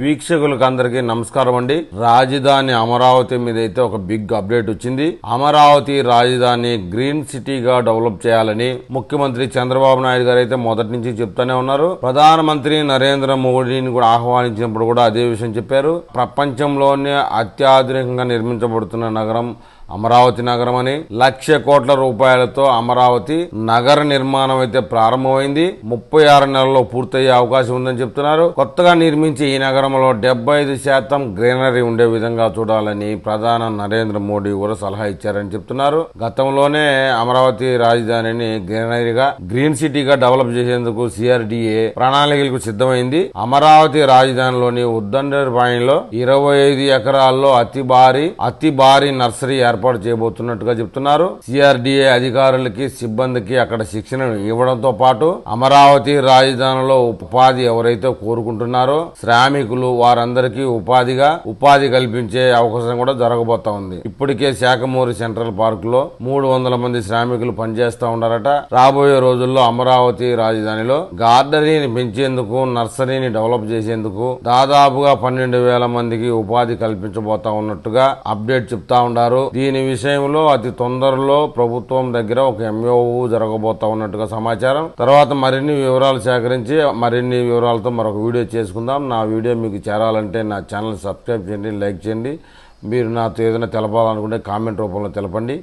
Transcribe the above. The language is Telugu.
వీక్షకులకు అందరికీ నమస్కారం అండి. రాజధాని అమరావతి మీద అయితే ఒక బిగ్ అప్డేట్ వచ్చింది. అమరావతి రాజధాని గ్రీన్ సిటీగా డెవలప్ చేయాలని ముఖ్యమంత్రి చంద్రబాబు నాయుడు గారు అయితే మొదటి నుంచి చెప్తూనే ఉన్నారు. ప్రధానమంత్రి నరేంద్ర మోడీని కూడా ఆహ్వానించినప్పుడు కూడా అదే విషయం చెప్పారు. ప్రపంచంలోనే అత్యాధునికంగా నిర్మించబడుతున్న నగరం అమరావతి నగరం అని, 1,00,000 కోట్ల రూపాయలతో అమరావతి నగర నిర్మాణం అయితే ప్రారంభమైంది. 36 నెలల్లో పూర్తయ్యే అవకాశం ఉందని చెప్తున్నారు. కొత్తగా నిర్మించే ఈ నగరంలో 75% గ్రీనరీ ఉండే విధంగా చూడాలని ప్రధాని నరేంద్ర మోడీ కూడా సలహా ఇచ్చారని చెప్తున్నారు. గతంలోనే అమరావతి రాజధానిని గ్రీన్ సిటీగా డెవలప్ చేసేందుకు CRDA ప్రణాళికలకు సిద్ధమైంది. అమరావతి రాజధానిలోని ఉద్దండపాయలో 25 ఎకరాల్లో అతి భారీ నర్సరీ ఏర్పాటు చేయబోతున్నట్టుగా చెప్తున్నారు. CRDA అధికారులకి సిబ్బందికి అక్కడ శిక్షణ ఇవ్వడంతో పాటు అమరావతి రాజధానిలో ఉపాధి ఎవరైతే కోరుకుంటున్నారో శ్రామికులు వారందరికీ ఉపాధి కల్పించే అవకాశం కూడా జరగబోతా ఉంది. ఇప్పటికే శాఖమూరి సెంట్రల్ పార్క్ లో 300 మంది శ్రామికులు పనిచేస్తా ఉన్నారట. రాబోయే రోజుల్లో అమరావతి రాజధానిలో గార్డెనరీని పెంచేందుకు, నర్సరీని డెవలప్ చేసేందుకు దాదాపుగా 12,000 మందికి ఉపాధి కల్పించబోతా ఉన్నట్టుగా అప్డేట్ చెప్తా ఉన్నారు. దీని విషయంలో అతి తొందరలో ప్రభుత్వం దగ్గర ఒక MOU జరగబోతా ఉన్నట్టుగా సమాచారం. తర్వాత మరిన్ని వివరాలు సేకరించి మరిన్ని వివరాలతో మరొక వీడియో చేసుకుందాం. నా వీడియో మీకు చేరాలంటే నా ఛానల్ సబ్స్క్రైబ్ చేయండి, లైక్ చేయండి. మీరు నాతో ఏదైనా తెలపాలనుకుంటే కామెంట్ రూపంలో తెలపండి.